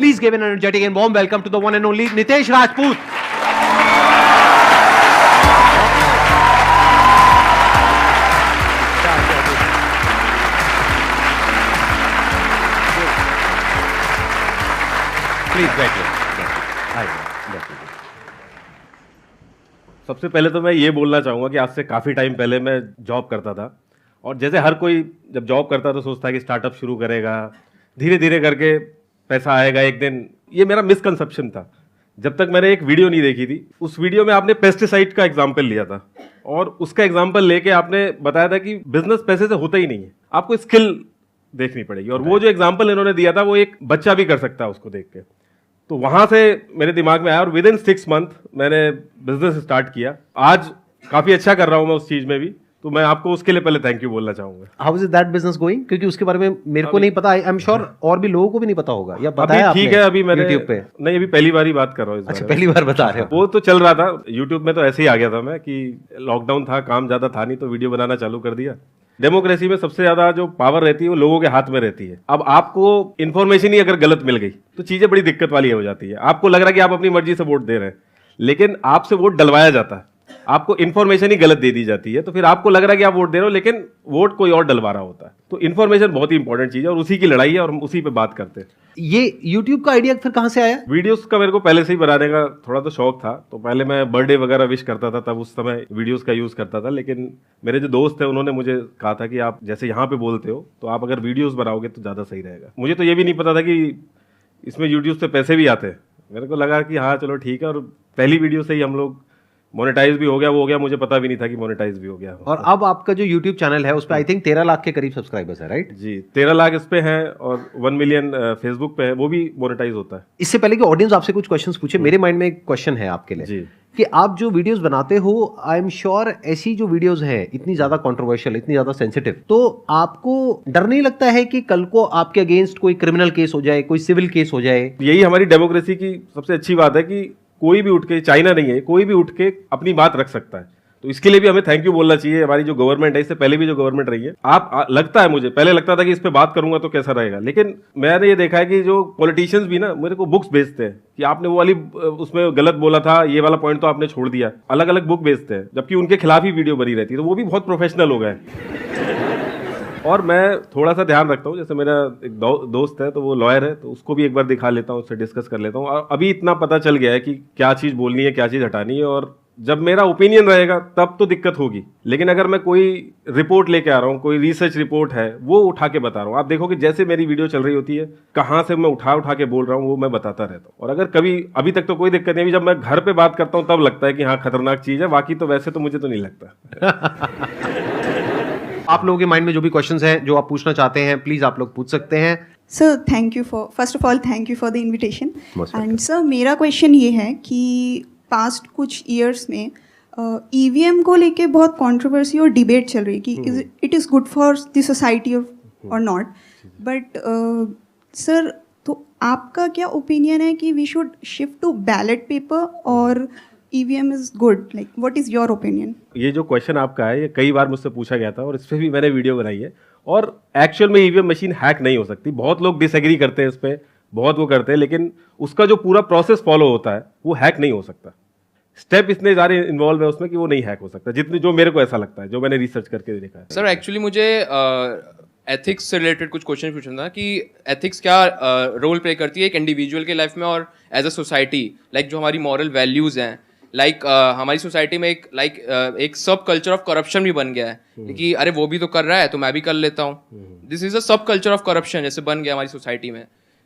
Please give an energetic and warm welcome to the one and only Nitesh Rajput. Please बैठिए। सबसे पहले तो मैं ये बोलना चाहूँगा कि आज से काफ़ी टाइम पहले मैं जॉब करता था, और जैसे हर कोई जब जॉब करता है तो सोचता है कि स्टार्टअप शुरू करेगा, धीरे धीरे करके पैसा आएगा एक दिन। ये मेरा मिसकंसेप्शन था जब तक मैंने एक वीडियो नहीं देखी थी। उस वीडियो में आपने पेस्टिसाइड का एग्जाम्पल लिया था, और उसका एग्जाम्पल लेके आपने बताया था कि बिजनेस पैसे से होता ही नहीं है, आपको स्किल देखनी पड़ेगी। और वो जो एग्जाम्पल इन्होंने दिया था वो एक बच्चा भी कर सकता है उसको देख के। तो वहां से मेरे दिमाग में आया, और विद इन 6 मंथ मैंने बिजनेस स्टार्ट किया। आज काफी अच्छा कर रहा हूं मैं उस चीज में भी, तो मैं आपको उसके लिए पहले थैंक यू बोलना चाहूंगा। How is that business going? क्योंकि उसके बारे में मेरे को नहीं पता, आई एम श्योर और भी लोगों को भी नहीं पता होगा, या बताया आपने? ठीक है, अभी मैंने YouTube पे नहीं, अभी पहली बार ही बात कर रहा हूँ। अच्छा, पहली बार बता रहे हो? वो तो चल रहा था यूट्यूब में, तो ऐसे ही आ गया था मैं कि लॉकडाउन था, काम ज्यादा था नहीं, तो वीडियो बनाना चालू कर दिया। डेमोक्रेसी में सबसे ज्यादा जो पावर रहती है वो लोगों के हाथ में रहती है। अब आपको इन्फॉर्मेशन ही अगर गलत मिल गई तो चीजें बड़ी दिक्कत वाली हो जाती है। आपको लग रहा है कि आप अपनी मर्जी से वोट दे रहे हैं, लेकिन आपसे वोट डलवाया जाता है, आपको इन्फॉर्मेशन ही गलत दे दी जाती है, तो फिर आपको लग रहा है कि आप वोट दे रहे हो, लेकिन वोट कोई और डलवा रहा होता है। तो इन्फॉर्मेशन बहुत ही इंपॉर्टेंट चीज है, और उसी की लड़ाई है, और हम उसी पे बात करते हैं। ये YouTube का आइडिया फिर कहाँ से आया? वीडियोस का मेरे को पहले से ही बनाने का थोड़ा तो शौक था, तो पहले मैं बर्थडे वगैरह विश करता था, तब उस समय वीडियोस का यूज करता था। लेकिन मेरे जो दोस्त थे उन्होंने मुझे कहा था कि आप जैसे यहाँ पे बोलते हो, तो आप अगर वीडियोस बनाओगे तो ज्यादा सही रहेगा। मुझे तो ये भी नहीं पता था कि इसमें यूट्यूब से पैसे भी आते हैं। मेरे को लगा कि हाँ चलो ठीक है, और पहली वीडियो से ही हम लोग मोनेटाइज भी हो गया, वो हो गया, मुझे पता भी नहीं था कि मोनेटाइज भी हो गया। और अब आपका जो YouTube चैनल है उस पर आई थिंक 13 लाख के करीब सब्सक्राइबर्स है, राइट? जी, 13 लाख इस पे हैं, और 1 मिलियन फेसबुक पे है, वो भी मोनेटाइज होता है। इससे पहले कि ऑडियंस आपसे कुछ क्वेश्चंस पूछे, मेरे माइंड में एक क्वेश्चन है आपके लिए जी। कि आप जो वीडियोस बनाते हो, आई एम श्योर ऐसी जो वीडियोस हैं इतनी ज्यादा कंट्रोवर्शियल, इतनी ज्यादा सेंसिटिव, तो आपको डर नहीं लगता है कि कल को आपके अगेंस्ट कोई क्रिमिनल केस हो जाए, कोई सिविल केस हो जाए? यही हमारी डेमोक्रेसी की सबसे अच्छी बात है कि कोई भी उठ के, चाइना नहीं है, कोई भी उठ के अपनी बात रख सकता है। तो इसके लिए भी हमें थैंक यू बोलना चाहिए। हमारी जो गवर्नमेंट है, इससे पहले भी जो गवर्नमेंट रही है, लगता है मुझे पहले लगता था कि इस पे बात करूंगा तो कैसा रहेगा, लेकिन मैंने ये देखा है कि जो पॉलिटिशियंस भी ना मेरे को बुक्स भेजते हैं कि आपने वो वाली उसमें गलत बोला था, ये वाला पॉइंट तो आपने छोड़ दिया, अलग अलग बुक भेजते हैं, जबकि उनके खिलाफ ही वीडियो बनी रहती है। तो वो भी बहुत प्रोफेशनल हो गए। और मैं थोड़ा सा ध्यान रखता हूँ, जैसे मेरा एक दोस्त है तो वो लॉयर है, तो उसको भी एक बार दिखा लेता हूँ, उससे डिस्कस कर लेता हूँ। और अभी इतना पता चल गया है कि क्या चीज़ बोलनी है, क्या चीज़ हटानी है, और जब मेरा ओपिनियन रहेगा तब तो दिक्कत होगी। लेकिन अगर मैं कोई रिपोर्ट लेके आ रहा हूँ, कोई रिसर्च रिपोर्ट है, वो उठा के बता रहा हूँ, आप देखो कि जैसे मेरी वीडियो चल रही होती है, कहाँ से मैं उठा के बोल रहा हूँ, वो मैं बताता रहता हूँ। और अगर कभी, अभी तक तो कोई दिक्कत नहीं, जब मैं घर पे बात करता हूँ तब लगता है कि हाँ खतरनाक चीज़ है, बाकी तो वैसे तो मुझे तो नहीं लगता। आप लोगों के माइंड में जो भी क्वेश्चंस हैं जो आप पूछना चाहते हैं, प्लीज आप लोग पूछ सकते हैं। Sir thank you for, first of all thank you for the invitation. Most and sir मेरा क्वेश्चन ये है कि पास्ट कुछ ईयर्स में ईवीएम को लेके बहुत कंट्रोवर्सी और डिबेट चल रही है कि it is good for the society और नॉट, बट सर तो आपका क्या ओपिनियन है कि we should shift to ballot paper और EVM is good? Like what is your opinion? ये जो क्वेश्चन आपका है, ये कई बार मुझसे पूछा गया था, और इस पर भी मैंने वीडियो बनाई है। और एक्चुअल में ईवीएम मशीन हैक नहीं हो सकती। बहुत लोग डिसएग्री करते हैं इस पर, बहुत वो करते हैं, लेकिन उसका जो पूरा प्रोसेस फॉलो होता है वो हैक नहीं हो सकता। स्टेप इतने सारे इन्वॉल्व है उसमें कि वो नहीं हैक हो सकता, जितनी जो मेरे को ऐसा लगता है, जो मैंने रिसर्च करके देखा है। सर एक्चुअली मुझे एथिक्स से रिलेटेड कुछ क्वेश्चन पूछना था कि एथिक्स क्या रोल प्ले करती है एक इंडिविजुअल के लाइफ में और एज अ सोसाइटी, लाइक जो हमारी मॉरल वैल्यूज हैं, लाइक हमारी सोसाइटी में एक सब कल्चर ऑफ करप्शन भी बन गया है कि अरे वो भी तो कर रहा है तो मैं भी कर लेता हूँ। दिस इज अ सब कल्चर ऑफ करप्शन जैसे बन गया हमारी सोसाइटी में।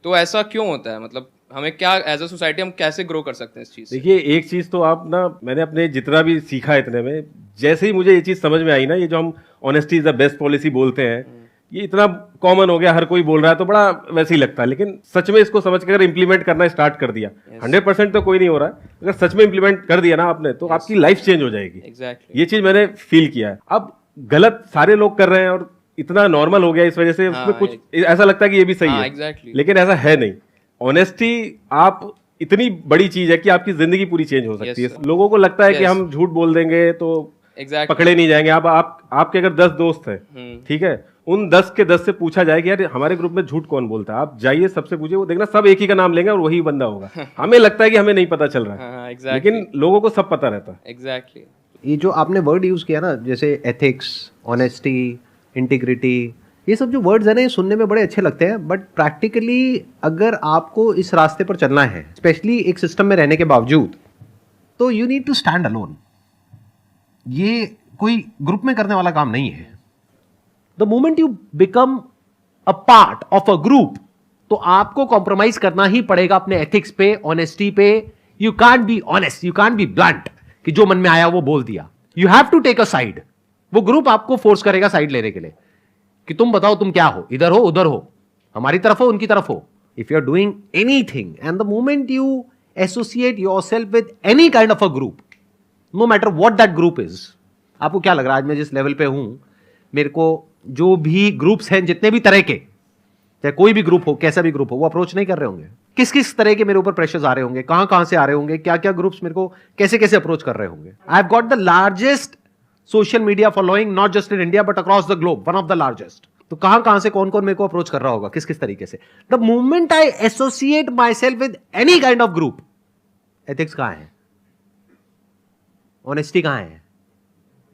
तो ऐसा क्यों होता है? मतलब हमें क्या एज अ सोसाइटी हम कैसे ग्रो कर सकते हैं इस चीज़? देखिए, एक चीज़ तो आप ना, मैंने अपने जितना भी सीखा इतने में, जैसे ही मुझे ये चीज़ समझ में आई ना, ये जो हम honesty is the best policy बोलते हैं, ये इतना कॉमन हो गया, हर कोई बोल रहा है, तो बड़ा वैसे ही लगता है। लेकिन सच में इसको समझ के अगर इंप्लीमेंट करना स्टार्ट कर दिया, 100% तो कोई नहीं हो रहा है, अगर सच में इंप्लीमेंट कर दिया ना आपने, तो आपकी लाइफ चेंज हो जाएगी। एग्जैक्टली ये चीज़ मैंने फील किया है। अब गलत सारे लोग कर रहे हैं और इतना नॉर्मल हो गया, इस वजह से उसमें कुछ ऐसा लगता है कि ये भी सही है, लेकिन ऐसा है नहीं। ऑनेस्टी आप इतनी बड़ी चीज है कि आपकी जिंदगी पूरी चेंज हो सकती है। लोगों को लगता है कि हम झूठ बोल देंगे तो पकड़े नहीं जाएंगे। आपके अगर 10 दोस्त हैं, ठीक है, उन 10 के 10 से पूछा जाए कि यार हमारे ग्रुप में झूठ कौन बोलता है, आप जाइए सबसे पूछिए, वो देखना सब एक ही का नाम लेंगे और वही बंदा होगा। हमें लगता है कि हमें नहीं पता चल रहा है, हाँ, exactly. लेकिन लोगों को सब पता रहता है। एग्जैक्टली ये जो आपने वर्ड यूज किया ना, जैसे एथिक्स, ऑनेस्टी, इंटीग्रिटी, ये सब जो वर्ड्स है ना, ये सुनने में बड़े अच्छे लगते हैं, बट प्रैक्टिकली अगर आपको इस रास्ते पर चलना है, स्पेशली एक सिस्टम में रहने के बावजूद, तो you need to stand alone. ये कोई ग्रुप में करने वाला काम नहीं है। The moment you become a part of a group, तो आपको कॉम्प्रोमाइज करना ही पड़ेगा अपने एथिक्स पे, ऑनेस्टी पे। You can't be honest, you can't be blunt कि जो मन में आया वो बोल दिया। You have to take a side. वो ग्रुप आपको फोर्स करेगा साइड लेने के लिए कि तुम बताओ तुम क्या हो, इधर हो उधर हो, हमारी तरफ हो उनकी तरफ हो। If you are doing anything and the moment you associate yourself with any kind of a group, no matter what that group is, आपको क्या लग रहा है आज मैं जिस लेवल पे हूं, मेरे को जो भी ग्रुप्स हैं जितने भी तरह के, चाहे कोई भी ग्रुप हो, कैसा भी ग्रुप हो, वो अप्रोच नहीं कर रहे होंगे। किस किस तरह के मेरे ऊपर प्रेशर्स आ रहे होंगे, कहां कहां से आ रहे होंगे, क्या क्या ग्रुप्स मेरे को कैसे कैसे अप्रोच कर रहे होंगे। I have got the largest social media following not just in India but across the globe, one of the largest. तो कहां कहां से कौन कौन मेरे को अप्रोच कर रहा होगा, किस किस तरीके से। The moment I associate my self with any kind of group, ethics कहां है, ऑनेस्टी कहां है,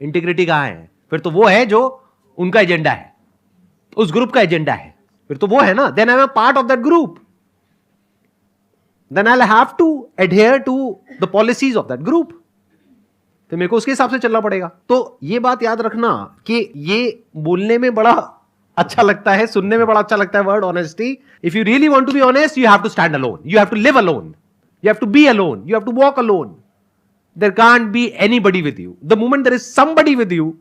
इंटीग्रिटी कहां है, फिर तो वो है जो उनका एजेंडा है, उस ग्रुप का एजेंडा है, फिर तो वो है ना। Then I am a part of that group, then I will have to adhere to the policies of that group. तो मेरे को उसके हिसाब से चलना पड़ेगा। तो ये बात याद रखना कि ये बोलने में बड़ा अच्छा लगता है, सुनने में बड़ा अच्छा लगता है word honesty. If you really want to be honest, you have to stand alone, you have to live alone, you have to be alone, you have to walk alone, there can't be anybody with you. The moment there is somebody with you,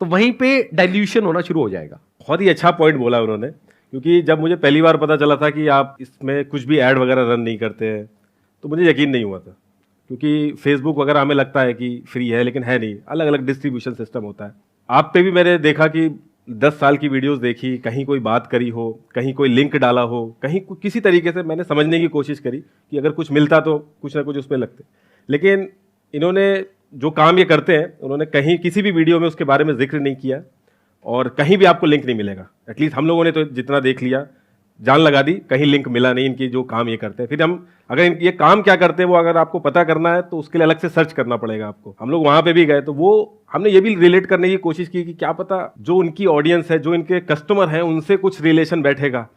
तो वहीं पे dilution होना शुरू हो जाएगा। बहुत ही अच्छा point बोला उन्होंने, क्योंकि जब मुझे पहली बार पता चला था कि आप इसमें कुछ भी ऐड वगैरह रन नहीं करते हैं, तो मुझे यकीन नहीं हुआ था। क्योंकि फेसबुक वगैरह हमें लगता है कि फ्री है, लेकिन है नहीं, अलग अलग डिस्ट्रीब्यूशन सिस्टम होता है। आप पे भी मैंने देखा कि 10 साल की वीडियोस देखी, कहीं कोई बात करी हो, कहीं कोई लिंक डाला हो, कहीं किसी तरीके से मैंने समझने की कोशिश करी कि अगर कुछ मिलता तो कुछ ना कुछ उसमें लगते। लेकिन इन्होंने जो काम ये करते हैं, उन्होंने कहीं किसी भी वीडियो में उसके बारे में जिक्र नहीं किया और कहीं भी आपको लिंक नहीं मिलेगा। एटलीस्ट हम लोगों ने तो जितना देख लिया, जान लगा दी, कहीं लिंक मिला नहीं इनकी जो काम ये करते हैं। फिर हम अगर ये काम क्या करते हैं वो अगर आपको पता करना है तो उसके लिए अलग से सर्च करना पड़ेगा आपको। हम लोग वहां पे भी गए तो वो हमने ये भी रिलेट करने की कोशिश की कि क्या पता जो उनकी ऑडियंस है, जो इनके कस्टमर हैं, उनसे कुछ रिलेशन बैठेगा,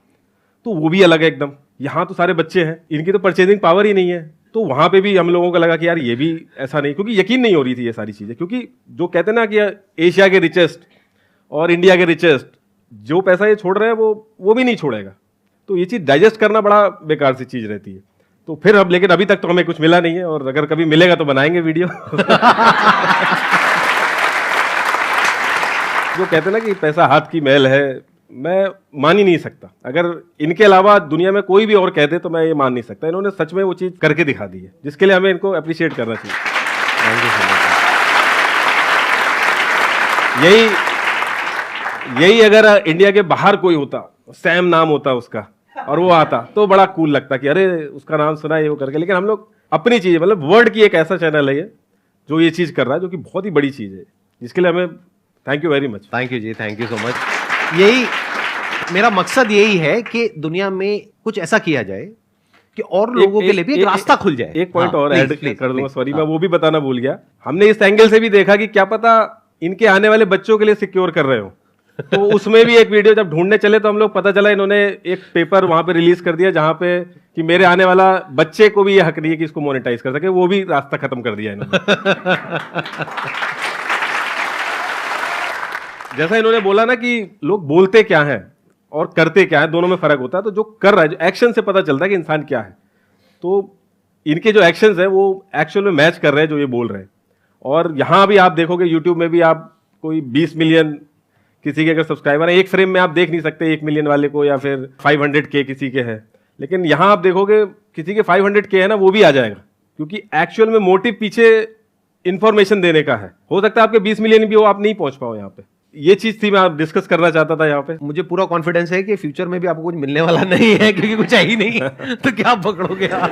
तो वो भी अलग है एकदम। यहाँ तो सारे बच्चे हैं, इनकी तो परचेजिंग पावर ही नहीं है, तो वहां पे भी हम लोगों को लगा कि यार ये भी ऐसा नहीं, क्योंकि यकीन नहीं हो रही थी ये सारी चीजें। क्योंकि जो कहते हैं ना कि एशिया के रिचेस्ट और इंडिया के रिचेस्ट, जो पैसा ये छोड़ रहे हैं वो भी नहीं छोड़ेगा। तो ये चीज डाइजेस्ट करना बड़ा बेकार सी चीज रहती है। तो फिर अब, लेकिन अभी तक तो हमें कुछ मिला नहीं है, और अगर कभी मिलेगा तो बनाएंगे वीडियो। जो कहते हैं ना कि पैसा हाथ की मैल है, मैं मान ही नहीं सकता। अगर इनके अलावा दुनिया में कोई भी और कह दे तो मैं ये मान नहीं सकता। इन्होंने सच में वो चीज करके दिखा दी है, जिसके लिए हमें इनको अप्रिशिएट करना चाहिए। यही अगर इंडिया के बाहर कोई होता, सैम नाम होता उसका, और वो आता तो बड़ा कूल लगता कि अरे उसका नाम सुना है वो करके। लेकिन हम लोग अपनी चीज, मतलब वर्ड की एक ऐसा चैनल है ये जो ये चीज कर रहा है, जो कि बहुत ही बड़ी चीज है, जिसके लिए हमें thank you very much. Thank you जी, थैंक यू सो मच। यही मेरा मकसद यही है कि दुनिया में कुछ ऐसा किया जाए कि और लोगों के लिए भी एक रास्ता खुल जाए। एक पॉइंट और ऐड कर दूंगा, सॉरी मैं वो भी बताना भूल गया। हमने इस एंगल से भी देखा कि क्या पता इनके आने वाले बच्चों के लिए सिक्योर कर रहे हो, तो उसमें भी एक वीडियो जब ढूंढने चले तो हम लोग पता चला इन्होंने एक पेपर वहां पे रिलीज कर दिया जहां पे कि मेरे आने वाला बच्चे को भी ये हक नहीं है कि इसको मोनेटाइज कर सके, वो भी रास्ता खत्म कर दिया इन्होंने। जैसा इन्होंने बोला ना कि लोग बोलते क्या हैं और करते क्या है, दोनों में फर्क होता है। तो जो कर रहा है, जो एक्शन से पता चलता है कि इंसान क्या है, तो इनके जो एक्शंस है वो एक्चुअल में मैच कर रहे हैं जो ये बोल रहे हैं। और यहां भी आप देखोगे, यूट्यूब में भी आप कोई 20 मिलियन किसी के अगर सब्सक्राइबर है, एक फ्रेम में आप देख नहीं सकते 1 मिलियन वाले को, या फिर 500K किसी के है। लेकिन यहां आप देखोगे किसी के 500K है ना, वो भी आ जाएगा, क्योंकि एक्चुअल में मोटिव पीछे इंफॉर्मेशन देने का है। हो सकता है आपके 20 मिलियन भी हो, आप नहीं पहुंच पाओ यहाँ पे, ये चीज थी, मैं डिस्कस करना चाहता था यहाँ पे। मुझे पूरा कॉन्फिडेंस है कि फ्यूचर में भी आपको कुछ मिलने वाला नहीं है, क्योंकि कुछ है ही नहीं तो क्या पकड़ोगे आप?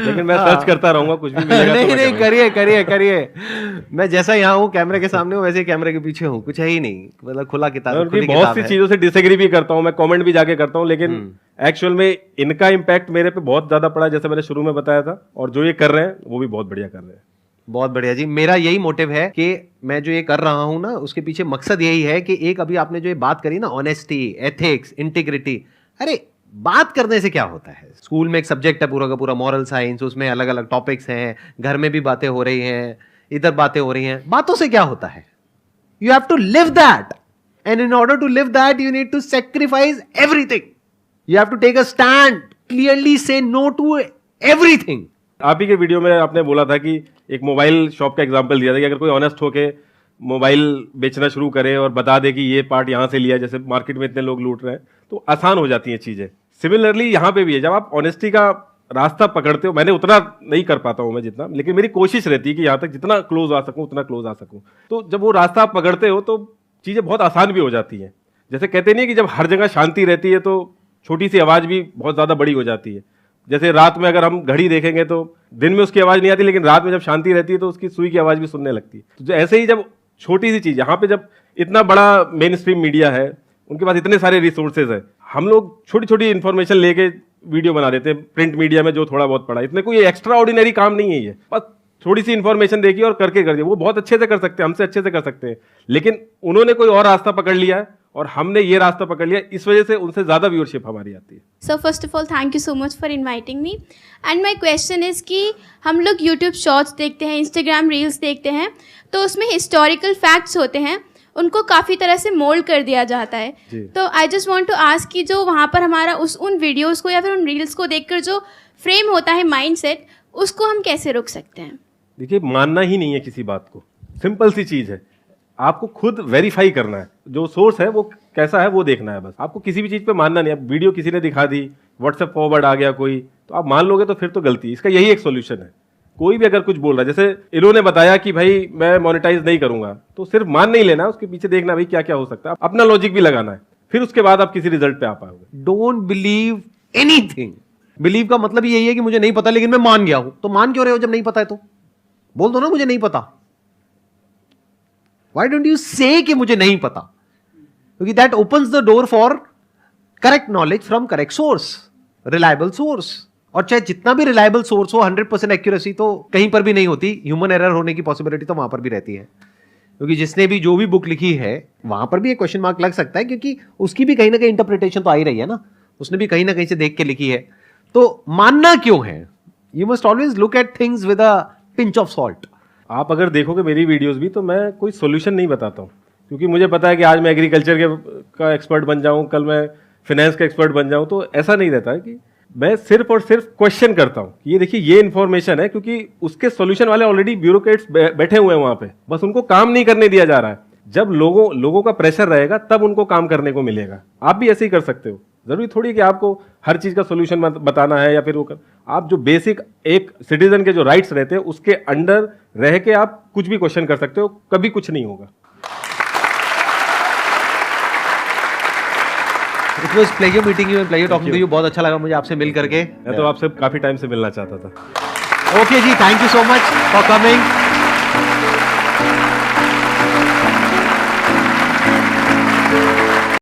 लेकिन मैं सर्च करता रहूंगा, कुछ भी मिलेगा नहीं तो मैं नहीं, करिए करिए करिए। मैं जैसा यहाँ हूँ कैमरे के सामने हूँ, वैसे ही कैमरे के पीछे हूँ, कुछ है ही नहीं, मतलब खुला किताब, उनकी खुली बहुत किताब सी है। चीजों से डिसएग्री भी करता हूँ मैं, कमेंट भी जाके करता हूँ, लेकिन एक्चुअल में इनका इम्पैक्ट मेरे पे बहुत ज्यादा पड़ा, जैसे मैंने शुरू में बताया था, और जो ये कर रहे हैं वो भी बहुत बढ़िया कर रहे हैं। बहुत बढ़िया जी। मेरा यही मोटिव है कि मैं जो ये कर रहा हूं ना, उसके पीछे मकसद यही है कि एक अभी आपने जो ये बात करी ना, ऑनेस्टी, एथिक्स, इंटीग्रिटी, अरे बात करने से क्या होता है? स्कूल में एक सब्जेक्ट है पूरा का पूरा मॉरल साइंस, उसमें अलग अलग टॉपिक्स हैं, घर में भी बातें हो रही हैं, इधर बातें हो रही हैं, बातों से क्या होता है? You have to live that, and in order to live that you need to sacrifice everything. You have to take a stand, clearly से नो टू एवरीथिंग। आप ही के वीडियो में आपने बोला था कि एक मोबाइल शॉप का एग्जांपल दिया था कि अगर कोई ऑनेस्ट होके मोबाइल बेचना शुरू करे और बता दे कि ये पार्ट यहाँ से लिया, जैसे मार्केट में इतने लोग लूट रहे हैं, तो आसान हो जाती हैं चीजें। सिमिलरली यहाँ पे भी है, जब आप ऑनेस्टी का रास्ता पकड़ते हो, मैंने उतना नहीं कर पाता हूँ मैं जितना, लेकिन मेरी कोशिश रहती है कि यहाँ तक जितना क्लोज आ सकूँ उतना क्लोज आ सकूँ। तो जब वो रास्ता आप पकड़ते हो तो चीजें बहुत आसान भी हो जाती हैं। जैसे कहते नहीं कि जब हर जगह शांति रहती है तो छोटी सी आवाज भी बहुत ज्यादा बड़ी हो जाती है। जैसे रात में अगर हम घड़ी देखेंगे तो दिन में उसकी आवाज नहीं आती, लेकिन रात में जब शांति रहती है तो उसकी सुई की आवाज भी सुनने लगती है। तो ऐसे ही जब छोटी सी चीज, यहाँ पे जब इतना बड़ा मेन स्ट्रीम मीडिया है, उनके पास इतने सारे रिसोर्सेज है, हम लोग छोटी छोटी इन्फॉर्मेशन लेके वीडियो बना देते हैं। प्रिंट मीडिया में जो थोड़ा बहुत पड़ा, इसमें कोई एक्स्ट्रा ऑर्डिनरी काम नहीं है, ये बस थोड़ी सी इन्फॉर्मेशन देखी और करके कर दिया। वो बहुत अच्छे से कर सकते हैं, हमसे अच्छे से कर सकते हैं, लेकिन उन्होंने कोई और रास्ता पकड़ लिया है और हमने ये रास्ता पकड़ लिया, इस वजह से उनसे ज्यादा व्यूअरशिप हमारी आती है। So first of all thank you so much for inviting me, and my question is कि हम लोग यूट्यूब शॉर्ट्स देखते हैं, इंस्टाग्राम रील्स देखते हैं, तो उसमें हिस्टोरिकल फैक्ट्स होते हैं, उनको काफ़ी तरह से मोल्ड कर दिया जाता है। तो I just want to ask कि जो वहाँ पर हमारा उन वीडियोज़ को या फिर उन रील्स को देखकर जो फ्रेम होता है माइंडसेट, उसको हम कैसे रोक सकते हैं? देखिए, मानना ही नहीं है किसी बात को, सिंपल सी चीज है, आपको खुद वेरीफाई करना है, जो सोर्स है वो कैसा है वो देखना है बस। आपको किसी भी चीज पे मानना नहीं। अब वीडियो किसी ने दिखा दी, व्हाट्सएप फॉरवर्ड आ गया कोई, तो आप मान लोगे तो फिर तो गलती। इसका यही एक सोल्यूशन है। कोई भी अगर कुछ बोल रहा है, जैसे इन्होंने बताया कि भाई मैं मोनेटाइज नहीं करूंगा, तो सिर्फ मान नहीं लेना, उसके पीछे देखना भाई क्या क्या हो सकता है, अपना लॉजिक भी लगाना है, फिर उसके बाद आप किसी रिजल्ट पे आ पाओगे। Don't believe anything. बिलीव का मतलब यही है कि मुझे नहीं पता लेकिन मैं मान गया हूं। तो मान क्यों रहे हो जब नहीं पता है? तो बोल दो ना मुझे नहीं पता। Why don't you say कि मुझे नहीं पता? क्योंकि that opens the door for correct knowledge from correct source, reliable source। और चाहे जितना भी reliable source हो, 100% एक्यूरेसी तो कहीं पर भी नहीं होती, ह्यूमन एरर होने की पॉसिबिलिटी तो वहां पर भी रहती है। क्योंकि जिसने भी जो भी बुक लिखी है वहां पर भी एक क्वेश्चन मार्क लग सकता है, क्योंकि उसकी भी कहीं ना कहीं इंटरप्रिटेशन तो आ ही रही है ना, उसने भी कहीं ना कहीं से देख के लिखी है। तो मानना क्यों है? You must always look at things with a pinch of salt. आप अगर देखोगे मेरी वीडियोस भी, तो मैं कोई सोल्यूशन नहीं बताता हूँ, क्योंकि मुझे पता है कि आज मैं एग्रीकल्चर का एक्सपर्ट बन जाऊँ, कल मैं फिनेंस का एक्सपर्ट बन जाऊँ। तो ऐसा नहीं रहता है कि मैं सिर्फ और सिर्फ क्वेश्चन करता हूँ, ये देखिए ये इन्फॉर्मेशन है, क्योंकि उसके सोल्यूशन वाले ऑलरेडी ब्यूरोक्रेट्स बैठे हुए हैं वहां पे, बस उनको काम नहीं करने दिया जा रहा है। जब लोगों का प्रेशर रहेगा तब उनको काम करने को मिलेगा। आप भी ऐसे ही कर सकते हो। जरूरी थोड़ी है कि आपको हर चीज का सोल्यूशन बताना है, या फिर आप जो बेसिक एक सिटीजन के जो राइट्स रहते हैं उसके अंडर रह के आप कुछ भी क्वेश्चन कर सकते हो, कभी कुछ नहीं होगा। It was pleasure meeting you and pleasure talking to you. बहुत अच्छा लगा मुझे आपसे मिल करके। मैं तो आपसे काफी टाइम से मिलना चाहता था। ओके जी, thank you so much for coming.